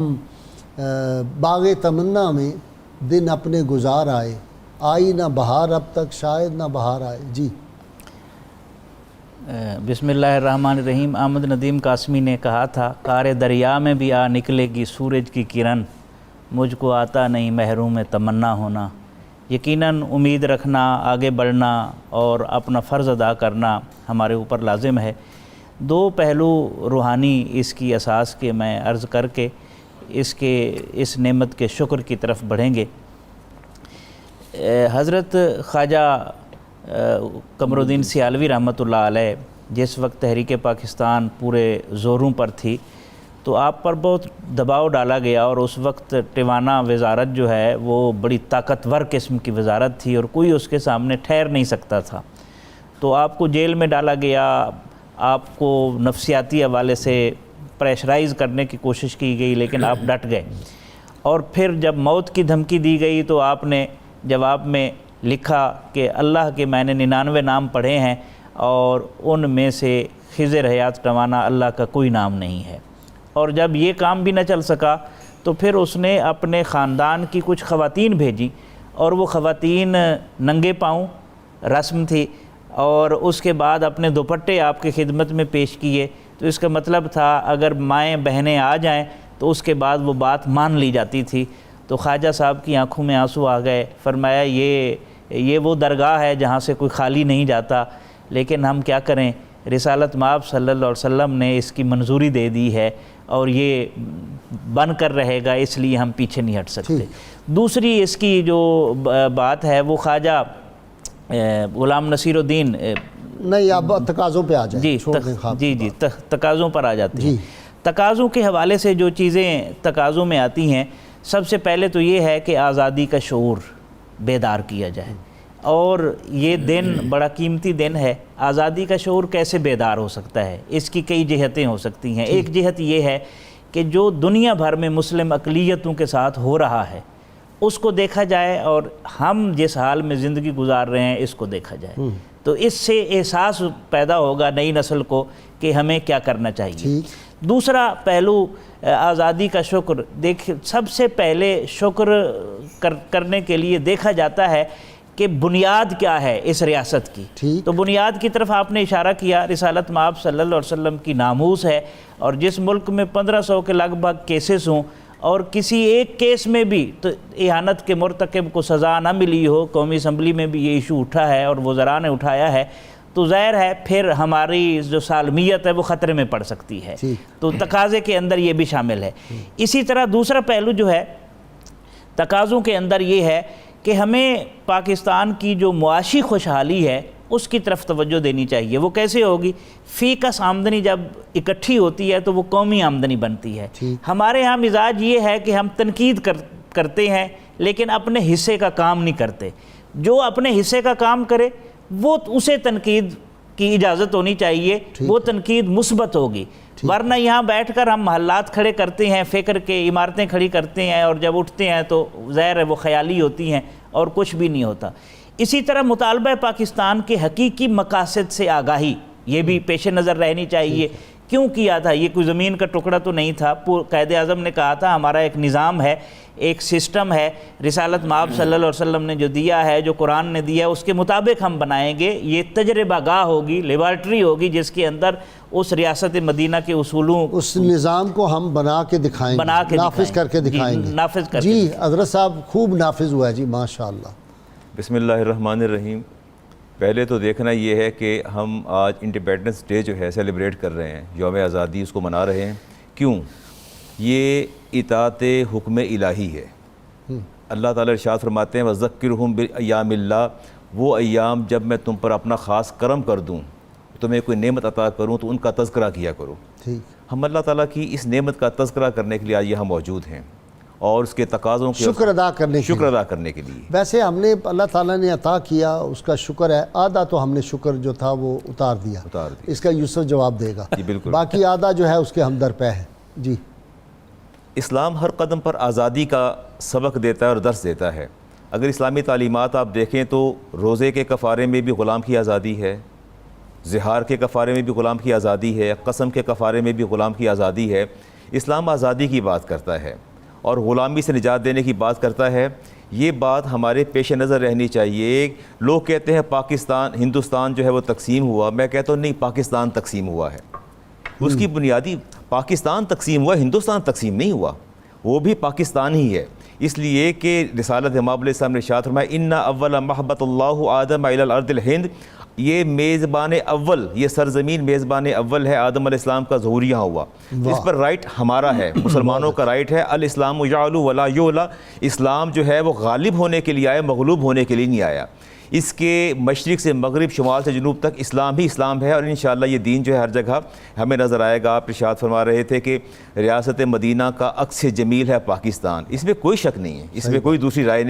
باغ تمنا میں دن اپنے گزار آئے، آئی نہ بہار اب تک شاید نہ بہار آئے۔ جی بسم اللہ الرحمن الرحیم۔ احمد ندیم قاسمی نے کہا تھا، کار دریا میں بھی آ نکلے گی سورج کی کرن، مجھ کو آتا نہیں محروم تمنا ہونا۔ یقیناً امید رکھنا، آگے بڑھنا اور اپنا فرض ادا کرنا ہمارے اوپر لازم ہے۔ دو پہلو روحانی اس کی اساس کے میں عرض کر کے اس نعمت کے شکر کی طرف بڑھیں گے۔ حضرت خواجہ قمر الدین سیالوی رحمۃ اللہ علیہ جس وقت تحریک پاکستان پورے زوروں پر تھی تو آپ پر بہت دباؤ ڈالا گیا، اور اس وقت ٹیوانہ وزارت جو ہے وہ بڑی طاقتور قسم کی وزارت تھی اور کوئی اس کے سامنے ٹھہر نہیں سکتا تھا۔ تو آپ کو جیل میں ڈالا گیا، آپ کو نفسیاتی حوالے سے پریشرائز کرنے کی کوشش کی گئی، لیکن آپ ڈٹ گئے۔ اور پھر جب موت کی دھمکی دی گئی تو آپ نے جواب میں لکھا کہ اللہ کے میں نے 99 نام پڑھے ہیں اور ان میں سے خضر حیات ٹوانہ اللہ کا کوئی نام نہیں ہے۔ اور جب یہ کام بھی نہ چل سکا تو پھر اس نے اپنے خاندان کی کچھ خواتین بھیجی، اور وہ خواتین ننگے پاؤں رسم تھی، اور اس کے بعد اپنے دوپٹے آپ کی خدمت میں پیش کیے۔ تو اس کا مطلب تھا اگر مائیں بہنیں آ جائیں تو اس کے بعد وہ بات مان لی جاتی تھی۔ تو خواجہ صاحب کی آنکھوں میں آنسو آ گئے، فرمایا یہ وہ درگاہ ہے جہاں سے کوئی خالی نہیں جاتا، لیکن ہم کیا کریں، رسالت مآب صلی اللہ علیہ وسلم نے اس کی منظوری دے دی ہے اور یہ بن کر رہے گا، اس لیے ہم پیچھے نہیں ہٹ سکتے۔ دوسری اس کی جو بات ہے وہ خواجہ غلام نصیر الدین، نہیں آپ تقاضوں پہ آ جائیں، جی تقاضوں پر آ جاتے ہیں۔ تقاضوں کے حوالے سے جو چیزیں تقاضوں میں آتی ہیں، سب سے پہلے تو یہ ہے کہ آزادی کا شعور بیدار کیا جائے، اور یہ دن بڑا قیمتی دن ہے۔ آزادی کا شعور کیسے بیدار ہو سکتا ہے؟ اس کی کئی جہتیں ہو سکتی ہیں۔ ایک جہت یہ ہے کہ جو دنیا بھر میں مسلم اقلیتوں کے ساتھ ہو رہا ہے اس کو دیکھا جائے، اور ہم جس حال میں زندگی گزار رہے ہیں اس کو دیکھا جائے، تو اس سے احساس پیدا ہوگا نئی نسل کو کہ ہمیں کیا کرنا چاہیے۔ دوسرا پہلو آزادی کا شکر، سب سے پہلے شکر کرنے کے لیے دیکھا جاتا ہے کہ بنیاد کیا ہے اس ریاست کی۔ تو بنیاد کی طرف آپ نے اشارہ کیا، رسالت مآب صلی اللہ علیہ وسلم کی ناموس ہے، اور جس ملک میں 1500 کے لگ بھگ کیسز ہوں اور کسی ایک کیس میں بھی تو اہانت کے مرتکب کو سزا نہ ملی ہو، قومی اسمبلی میں بھی یہ ایشو اٹھا ہے اور وزراء نے اٹھایا ہے، تو ظاہر ہے پھر ہماری جو سالمیت ہے وہ خطرے میں پڑ سکتی ہے۔ تو تقاضے کے اندر یہ بھی شامل ہے۔ اسی طرح دوسرا پہلو جو ہے تقاضوں کے اندر یہ ہے کہ ہمیں پاکستان کی جو معاشی خوشحالی ہے اس کی طرف توجہ دینی چاہیے۔ وہ کیسے ہوگی؟ فی کس آمدنی جب اکٹھی ہوتی ہے تو وہ قومی آمدنی بنتی ہے۔ ہمارے ہاں مزاج یہ ہے کہ ہم تنقید کرتے ہیں لیکن اپنے حصے کا کام نہیں کرتے۔ جو اپنے حصے کا کام کرے وہ اسے تنقید کی اجازت ہونی چاہیے، وہ تنقید مثبت ہوگی، ورنہ یہاں بیٹھ کر ہم محلات کھڑے کرتے ہیں، فکر کے عمارتیں کھڑی کرتے ہیں، اور جب اٹھتے ہیں تو ظاہر ہے وہ خیالی ہوتی ہیں اور کچھ بھی نہیں ہوتا۔ اسی طرح مطالبہ پاکستان کے حقیقی مقاصد سے آگاہی یہ بھی پیش نظر رہنی چاہیے۔ کیوں کیا تھا؟ یہ کوئی زمین کا ٹکڑا تو نہیں تھا۔ قائد اعظم نے کہا تھا ہمارا ایک نظام ہے، ایک سسٹم ہے، رسالت مآب صلی اللہ علیہ وسلم نے جو دیا ہے، جو قرآن نے دیا ہے، اس کے مطابق ہم بنائیں گے۔ یہ تجربہ گاہ ہوگی، لیبارٹری ہوگی، جس کے اندر اس ریاست مدینہ کے اصولوں، اس نظام کو ہم بنا کے دکھائیں گے، نافذ کر کے دکھائیں گے۔ جی حضرت صاحب خوب نافذ ہوا ہے جی، ماشاءاللہ۔ بسم اللہ الرحمن الرحیم۔ پہلے تو دیکھنا یہ ہے کہ ہم آج انڈیپینڈنس ڈے جو ہے سیلیبریٹ کر رہے ہیں، یوم آزادی، اس کو منا رہے ہیں۔ کیوں؟ یہ اطاعت حکم الہی ہے۔ اللہ تعالیٰ ارشاد فرماتے ہیں وَذَكِّرْهُمْ بِأَيَّامِ اللَّهِ، وہ ایام جب میں تم پر اپنا خاص کرم کر دوں، تمہیں کوئی نعمت عطا کروں تو ان کا تذکرہ کیا کرو۔ ہم اللہ تعالیٰ کی اس نعمت کا تذکرہ کرنے کے لیے آج یہاں موجود ہیں، اور اس کے تقاضوں کے شکر ادا کرنے کے لیے۔ ویسے ہم نے اللہ تعالیٰ نے عطا کیا، اس کا شکر ہے، آدھا تو ہم نے شکر جو تھا وہ اتار دیا، اس کا یوسف جواب دے گا، باقی آدھا جو ہے اس کے ہمدر پہ ہے۔ جی اسلام ہر قدم پر آزادی کا سبق دیتا ہے اور درس دیتا ہے۔ اگر اسلامی تعلیمات آپ دیکھیں تو روزے کے کفارے میں بھی غلام کی آزادی ہے، زہار کے کفارے میں بھی غلام کی آزادی ہے، قسم کے کفارے میں بھی غلام کی آزادی ہے۔ اسلام آزادی کی بات کرتا ہے اور غلامی سے نجات دینے کی بات کرتا ہے. یہ بات ہمارے پیش نظر رہنی چاہیے. لوگ کہتے ہیں پاکستان ہندوستان جو ہے وہ تقسیم ہوا. میں کہتا ہوں نہیں، پاکستان تقسیم ہوا ہے. اس کی بنیادی پاکستان تقسیم ہوا، ہندوستان تقسیم نہیں ہوا، وہ بھی پاکستان ہی ہے. اس لیے کہ رسالت امام علیہ السلام نے ارشاد فرمایا اِنَّ اَوَّلَ مَحْبَتَ اللّٰهُ آدَمَ إِلَى الْأَرْضِ الْهِنْد. یہ میزبان اول، یہ سرزمین میزبان اول ہے. آدم علیہ السلام کا ظہور یہاں ہوا. اس پر رائٹ ہمارا ہے، مسلمانوں کا رائٹ ہے. الاسلام یعلو ولا یعلی. اسلام جو ہے وہ غالب ہونے کے لیے آیا، مغلوب ہونے کے لیے نہیں آیا. اس کے مشرق سے مغرب، شمال سے جنوب تک اسلام ہی اسلام ہے. اور انشاءاللہ یہ دین جو ہے ہر جگہ ہمیں نظر آئے گا. آپ ارشاد فرما رہے تھے کہ ریاست مدینہ کا عکس جمیل ہے پاکستان. اس میں کوئی شک نہیں ہے، اس میں کوئی دوسری رائے نہیں.